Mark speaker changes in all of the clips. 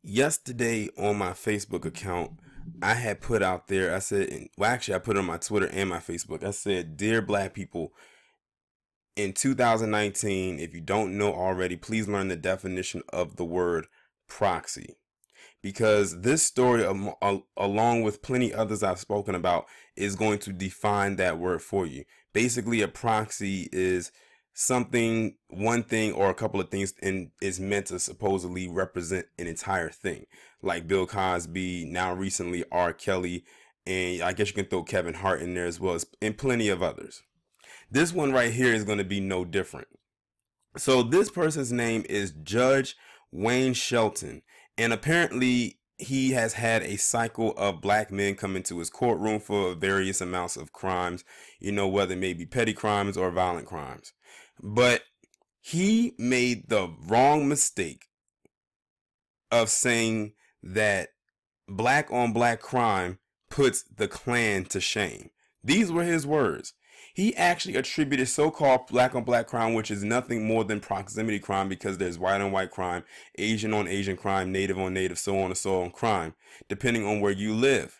Speaker 1: Yesterday on my Facebook account, I had put out there, I said, well, actually, I put it on my Twitter and my Facebook. I said, Dear Black people, in 2019, if you don't know already, please learn the definition of the word proxy. Because this story, along with plenty others I've spoken about, is going to define that word for you. Basically, a proxy is something, one thing, or a couple of things, and is meant to supposedly represent an entire thing. Like Bill Cosby, now recently R. Kelly, and I guess you can throw Kevin Hart in there as well, and plenty of others. This one right here is going to be no different. So this person's name is Judge Wayne Shelton, and apparently he has had a cycle of black men come into his courtroom for various amounts of crimes, whether it may be petty crimes or violent crimes. But he made the wrong mistake of saying that black on black crime puts the Klan to shame. These were his words. He actually attributed so-called black on black crime, which is nothing more than proximity crime, because there's white on white crime, Asian on Asian crime, native on native, so on and so on crime, depending on where you live.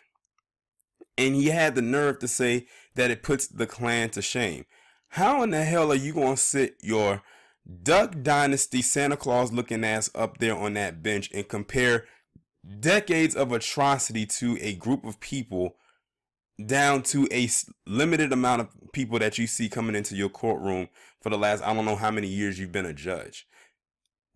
Speaker 1: And he had the nerve to say that it puts the Klan to shame. How in the hell are you going to sit your Duck Dynasty Santa Claus looking ass up there on that bench and compare decades of atrocity to a group of people down to a limited amount of people that you see coming into your courtroom for the last, I don't know how many years you've been a judge?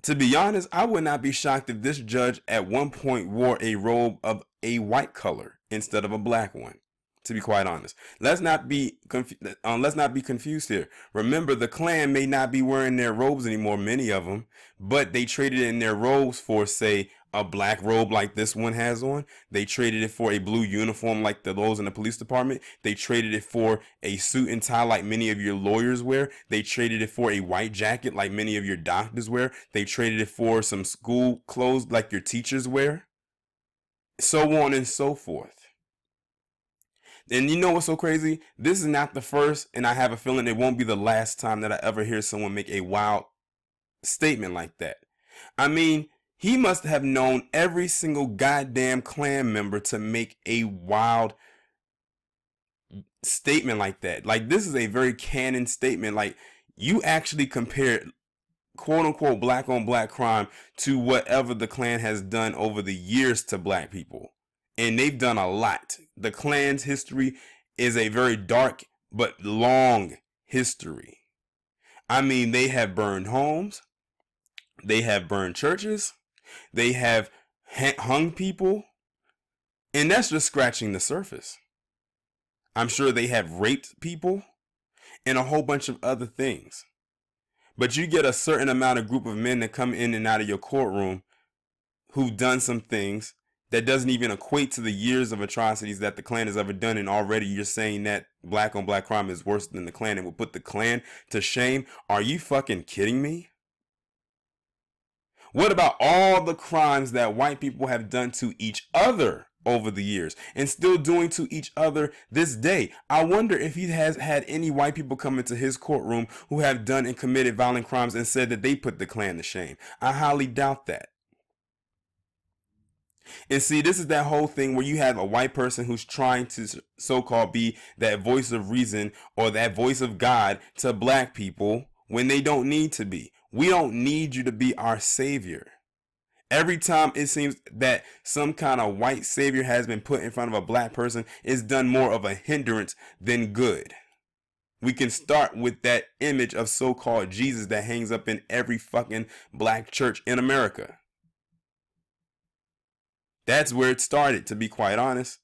Speaker 1: To be honest, I would not be shocked if this judge at one point wore a robe of a white color instead of a black one. To be quite honest, let's not be confused here. Remember, the Klan may not be wearing their robes anymore, many of them, but they traded in their robes for, say, a black robe like this one has on. They traded it for a blue uniform like those in the police department. They traded it for a suit and tie like many of your lawyers wear. They traded it for a white jacket like many of your doctors wear. They traded it for some school clothes like your teachers wear. So on and so forth. And you know what's so crazy? This is not the first, and I have a feeling it won't be the last time that I ever hear someone make a wild statement like that. I mean, he must have known every single goddamn Klan member to make a wild statement like that. Like, this is a very canon statement. Like, you actually compared quote unquote black on black crime to whatever the Klan has done over the years to black people. And they've done a lot. The Klan's history is a very dark but long history. I mean, they have burned homes. They have burned churches. They have hung people. And that's just scratching the surface. I'm sure they have raped people and a whole bunch of other things. But you get a certain amount of group of men that come in and out of your courtroom who've done some things that doesn't even equate to the years of atrocities that the Klan has ever done, and already you're saying that black on black crime is worse than the Klan and will put the Klan to shame? Are you fucking kidding me? What about all the crimes that white people have done to each other over the years and still doing to each other this day? I wonder if he has had any white people come into his courtroom who have done and committed violent crimes and said that they put the Klan to shame. I highly doubt that. And see, this is that whole thing where you have a white person who's trying to so-called be that voice of reason or that voice of God to black people when they don't need to be. We don't need you to be our savior. Every time it seems that some kind of white savior has been put in front of a black person, it's done more of a hindrance than good. We can start with that image of so-called Jesus that hangs up in every fucking black church in America. That's where it started, to be quite honest.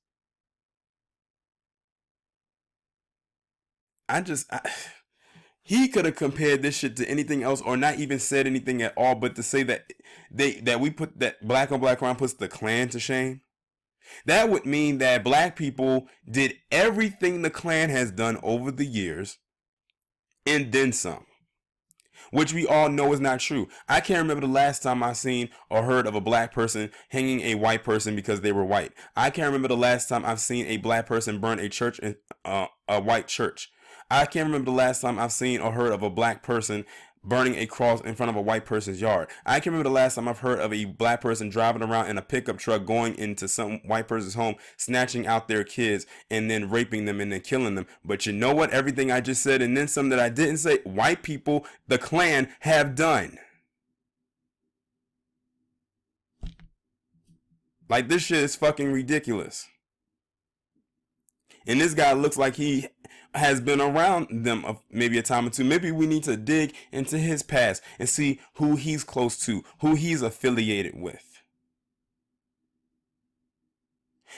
Speaker 1: He could have compared this shit to anything else, or not even said anything at all, but to say that we put that black on black crime puts the Klan to shame. That would mean that black people did everything the Klan has done over the years, and then some. Which we all know is not true. I can't remember the last time I seen or heard of a black person hanging a white person because they were white. I can't remember the last time I've seen a black person burn a church, a white church. I can't remember the last time I've seen or heard of a black person burning a cross in front of a white person's yard. I can remember the last time I've heard of a black person driving around in a pickup truck going into some white person's home, snatching out their kids and then raping them and then killing them. But you know what? Everything I just said and then some that I didn't say, white people, the Klan, have done. Like, this shit is fucking ridiculous. And this guy looks like he has been around them maybe a time or two. Maybe we need to dig into his past and see who he's close to, who he's affiliated with.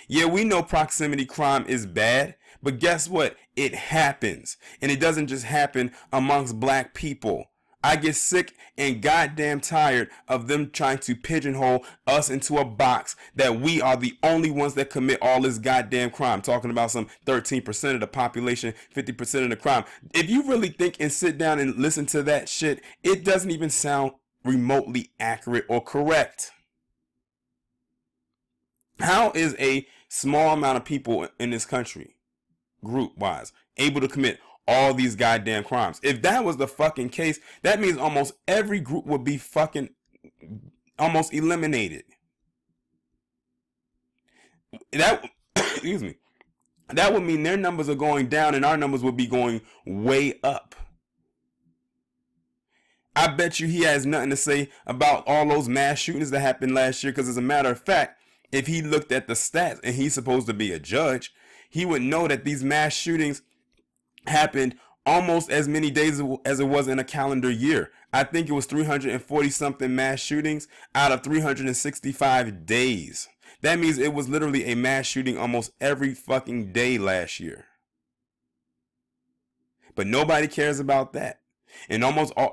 Speaker 1: Yeah, we know proximity crime is bad, but guess what? It happens. And it doesn't just happen amongst black people. I get sick and goddamn tired of them trying to pigeonhole us into a box that we are the only ones that commit all this goddamn crime. Talking about some 13% of the population, 50% of the crime. If you really think and sit down and listen to that shit, it doesn't even sound remotely accurate or correct. How is a small amount of people in this country, group-wise, able to commit all these goddamn crimes? If that was the fucking case, that means almost every group would be fucking almost eliminated. That excuse me. That would mean their numbers are going down and our numbers would be going way up. I bet you he has nothing to say about all those mass shootings that happened last year, because as a matter of fact, if he looked at the stats, and he's supposed to be a judge, he would know that these mass shootings happened almost as many days as it was in a calendar year. I think it was 340 something mass shootings out of 365 days. That means it was literally a mass shooting almost every fucking day last year. But nobody cares about that. And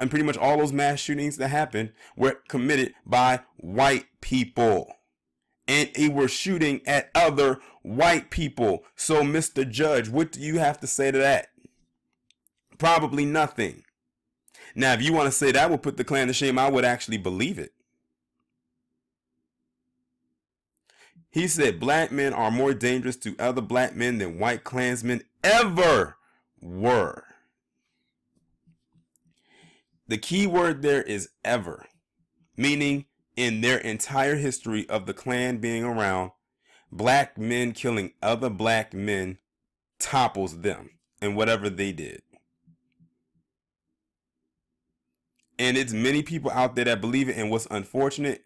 Speaker 1: pretty much all those mass shootings that happened were committed by white people. And they were shooting at other white people. So, Mr. Judge, what do you have to say to that? Probably nothing. Now, if you want to say that would put the Klan to shame, I would actually believe it. He said black men are more dangerous to other black men than white Klansmen ever were. The key word there is ever, meaning in their entire history of the Klan being around, black men killing other black men topples them in whatever they did. And it's many people out there that believe it. And what's unfortunate,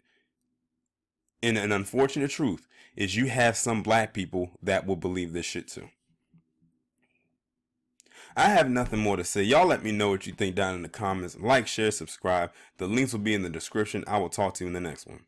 Speaker 1: and an unfortunate truth, is you have some black people that will believe this shit too. I have nothing more to say. Y'all let me know what you think down in the comments. Like, share, subscribe. The links will be in the description. I will talk to you in the next one.